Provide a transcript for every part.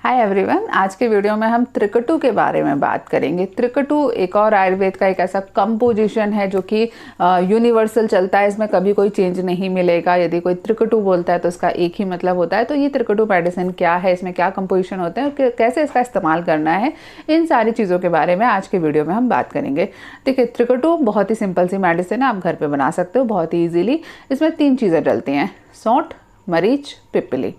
Hi everyone, आज के video में हम त्रिकटु के बारे में बात करेंगे। त्रिकटु एक और आयुर्वेद का एक ऐसा कंपोजिशन है जो कि यूनिवर्सल चलता है, इसमें कभी कोई चेंज नहीं मिलेगा। यदि कोई त्रिकटु बोलता है तो इसका एक ही मतलब होता है। तो ये त्रिकटु मेडिसिन क्या है, इसमें क्या कंपोजिशन होते हैं और कैसे इसका इस्तेमाल करना है, इन सारी चीज़ों के बारे में आज के वीडियो में हम बात करेंगे। देखिए, त्रिकटु बहुत ही सिंपल सी मेडिसिन है, आप घर पर बना सकते हो बहुत ही ईजिली। इसमें 3 चीज़ें डलती हैं: सौंठ, मरीच, पिप्पली।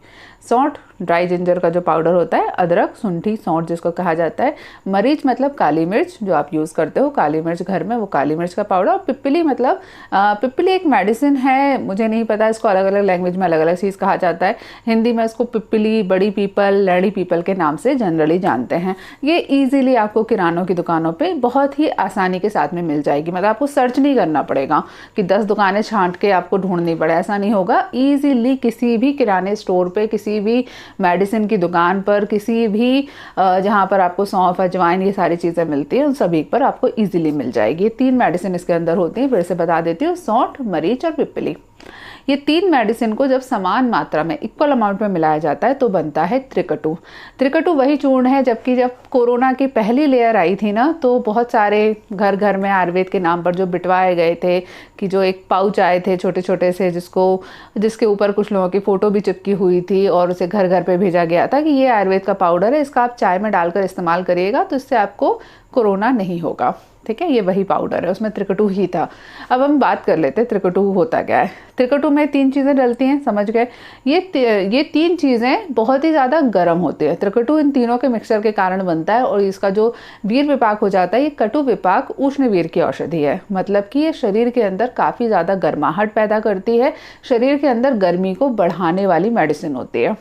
सौंठ ड्राई जिंजर का जो पाउडर होता है, अदरक, शुंठी, सौंठ जिसको कहा जाता है। मरीच मतलब काली मिर्च जो आप यूज़ करते हो, काली मिर्च घर में, वो काली मिर्च का पाउडर। और पिप्पली मतलब पिप्पली एक मेडिसिन है, मुझे नहीं पता, इसको अलग अलग लैंग्वेज में अलग अलग चीज़ कहा जाता है। हिंदी में इसको पिप्पली, बड़ी पीपल, लड़ी पीपल के नाम से जनरली जानते हैं। ये ईजिली आपको किरानों की दुकानों पर बहुत ही आसानी के साथ में मिल जाएगी। मतलब आपको सर्च नहीं करना पड़ेगा कि 10 दुकानें छांट के आपको ढूंढनी पड़े, ऐसा नहीं होगा। ईजिली किसी भी किराने स्टोर पे, किसी भी मेडिसिन की दुकान पर, किसी भी जहाँ पर आपको सौंफ, अजवाइन, ये सारी चीज़ें मिलती हैं, उन सभी पर आपको इजीली मिल जाएगी। ये 3 मेडिसिन इसके अंदर होती हैं, फिर से बता देती हूँ: सौंठ, मरीच और पिप्पली। ये 3 मेडिसिन को जब समान मात्रा में, इक्वल अमाउंट में मिलाया जाता है तो बनता है त्रिकटु। त्रिकटु वही चूर्ण है, जबकि जब कोरोना की पहली लेयर आई थी ना, तो बहुत सारे घर घर में आयुर्वेद के नाम पर जो बिटवाए गए थे, कि जो एक पाउच आए थे छोटे छोटे से, जिसके ऊपर कुछ लोगों की फ़ोटो भी चिपकी हुई थी और उसे घर घर पे भेजा गया था कि ये आयुर्वेद का पाउडर है, इसका आप चाय में डालकर इस्तेमाल करिएगा तो इससे आपको कोरोना नहीं होगा। ठीक है, ये वही पाउडर है, उसमें त्रिकटु ही था। अब हम बात कर लेते हैं त्रिकटु होता क्या है। त्रिकटु में 3 चीज़ें डलती हैं, समझ गए। ये 3 चीज़ें बहुत ही ज़्यादा गर्म होती है। त्रिकटु इन तीनों के मिक्सचर के कारण बनता है और इसका जो वीर विपाक हो जाता है, ये कटु विपाक उष्ण वीर की औषधि है। मतलब कि ये शरीर के अंदर काफ़ी ज़्यादा गर्माहट पैदा करती है, शरीर के अंदर गर्मी को बढ़ाने वाली मेडिसिन होती है।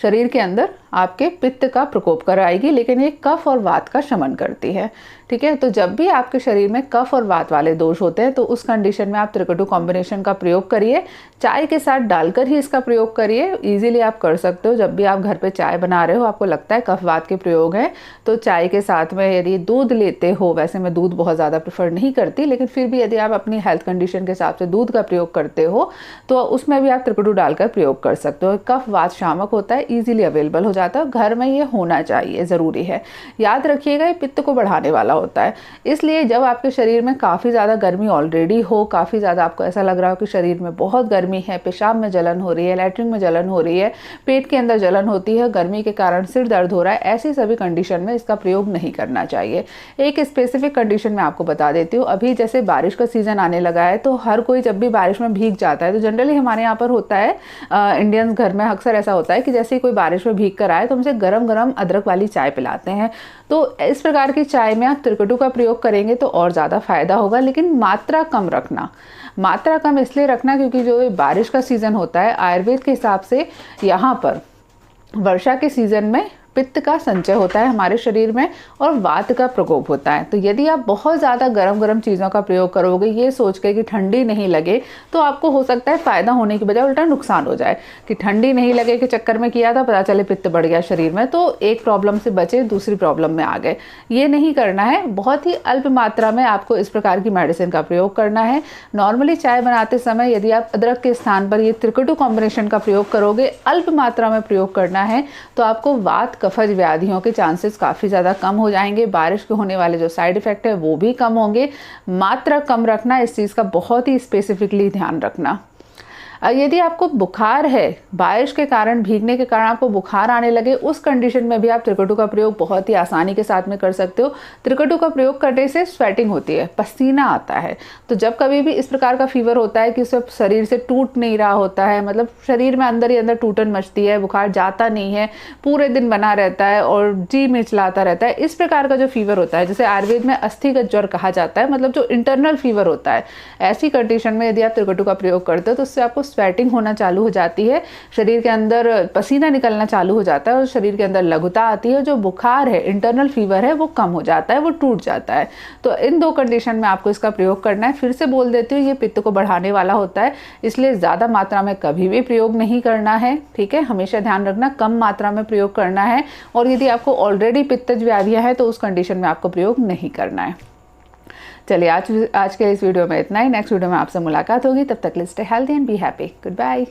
शरीर के अंदर आपके पित्त का प्रकोप कराएगी, लेकिन ये कफ और वात का शमन करती है। ठीक है, तो जब भी आपके शरीर में कफ और वात वाले दोष होते हैं तो उस कंडीशन में आप त्रिकटु कॉम्बिनेशन का प्रयोग करिए। चाय के साथ डालकर ही इसका प्रयोग करिए, इजीली आप कर सकते हो। जब भी आप घर पे चाय बना रहे हो, आपको लगता है कफ वात के प्रयोग हैं, तो चाय के साथ में यदि दूध लेते हो, वैसे मैं दूध बहुत ज़्यादा प्रेफर नहीं करती, लेकिन फिर भी यदि आप अपनी हेल्थ कंडीशन के हिसाब से दूध का प्रयोग करते हो तो उसमें भी आप त्रिकटु डालकर प्रयोग कर सकते हो। कफ वात शामक होता है, ईजिली अवेलेबल हो जाता है, घर में ये होना चाहिए, ज़रूरी है। याद रखिएगा, ये पित्त को बढ़ाने वाला होता है। इसलिए जब आपके शरीर में काफ़ी ज़्यादा गर्मी ऑलरेडी हो, काफ़ी ज़्यादा आपको ऐसा लग रहा हो कि शरीर में बहुत गर्मी है, पेशाब में जलन हो रही है, लैट्रिन में जलन हो रही है, पेट के अंदर जलन होती है, गर्मी के कारण सिर दर्द हो रहा है, ऐसी सभी कंडीशन में इसका प्रयोग नहीं करना चाहिए। एक स्पेसिफिक कंडीशन में आपको बता देती हूँ। अभी जैसे बारिश का सीज़न आने लगा है, तो हर कोई जब भी बारिश में भीग जाता है, तो जनरली हमारे यहाँ पर होता है, इंडियंस घर में अक्सर ऐसा होता है कि जैसे ही कोई बारिश में भीग कर आए तो हमसे गरम गरम अदरक वाली चाय पिलाते हैं। तो इस प्रकार की चाय में आप त्रिकटु का प्रयोग करेंगे तो और ज़्यादा फायदा होगा, लेकिन मात्रा कम रखना। मात्रा कम इसलिए रखना क्योंकि जो बारिश का सीज़न होता है, आयुर्वेद के हिसाब से यहाँ पर वर्षा के सीज़न में पित्त का संचय होता है हमारे शरीर में और वात का प्रकोप होता है। तो यदि आप बहुत ज़्यादा गरम गरम चीज़ों का प्रयोग करोगे ये सोच के कि ठंडी नहीं लगे, तो आपको हो सकता है फ़ायदा होने की बजाय उल्टा नुकसान हो जाए, कि ठंडी नहीं लगे के चक्कर में किया था, पता चले पित्त बढ़ गया शरीर में, तो एक प्रॉब्लम से बचे दूसरी प्रॉब्लम में आ गए। ये नहीं करना है। बहुत ही अल्प मात्रा में आपको इस प्रकार की मेडिसिन का प्रयोग करना है। नॉर्मली चाय बनाते समय यदि आप अदरक के स्थान पर ये त्रिकटु कॉम्बिनेशन का प्रयोग करोगे, अल्प मात्रा में प्रयोग करना है, तो आपको वात कफज व्याधियों के चांसेस काफ़ी ज़्यादा कम हो जाएंगे। बारिश के होने वाले जो साइड इफ़ेक्ट है वो भी कम होंगे। मात्रा कम रखना, इस चीज़ का बहुत ही स्पेसिफिकली ध्यान रखना। यदि आपको बुखार है, बारिश के कारण, भीगने के कारण आपको बुखार आने लगे, उस कंडीशन में भी आप त्रिकटु का प्रयोग बहुत ही आसानी के साथ में कर सकते हो। त्रिकटु का प्रयोग करने से स्वेटिंग होती है, पसीना आता है। तो जब कभी भी इस प्रकार का फीवर होता है कि सब शरीर से टूट नहीं रहा होता है, मतलब शरीर में अंदर ही अंदर टूटन मचती है, बुखार जाता नहीं है, पूरे दिन बना रहता है और जी मिचलाता रहता है, इस प्रकार का जो फीवर होता है, जैसे आयुर्वेद में अस्थिगत ज्वर कहा जाता है, मतलब जो इंटरनल फीवर होता है, ऐसी कंडीशन में यदि आप त्रिकटु का प्रयोग करते हो तो उससे आपको स्वेटिंग होना चालू हो जाती है, शरीर के अंदर पसीना निकलना चालू हो जाता है और शरीर के अंदर लघुता आती है। जो बुखार है, इंटरनल फीवर है, वो कम हो जाता है, वो टूट जाता है। तो इन 2 कंडीशन में आपको इसका प्रयोग करना है। फिर से बोल देती हूँ, ये पित्त को बढ़ाने वाला होता है, इसलिए ज़्यादा मात्रा में कभी भी प्रयोग नहीं करना है। ठीक है, हमेशा ध्यान रखना, कम मात्रा में प्रयोग करना है। और यदि आपको ऑलरेडी पित्तज व्याधियाँ हैं तो उस कंडीशन में आपको प्रयोग नहीं करना है। चलिए, आज के इस वीडियो में इतना ही। नेक्स्ट वीडियो में आपसे मुलाकात होगी, तब तक के लिए stay healthy and be happy. Good bye.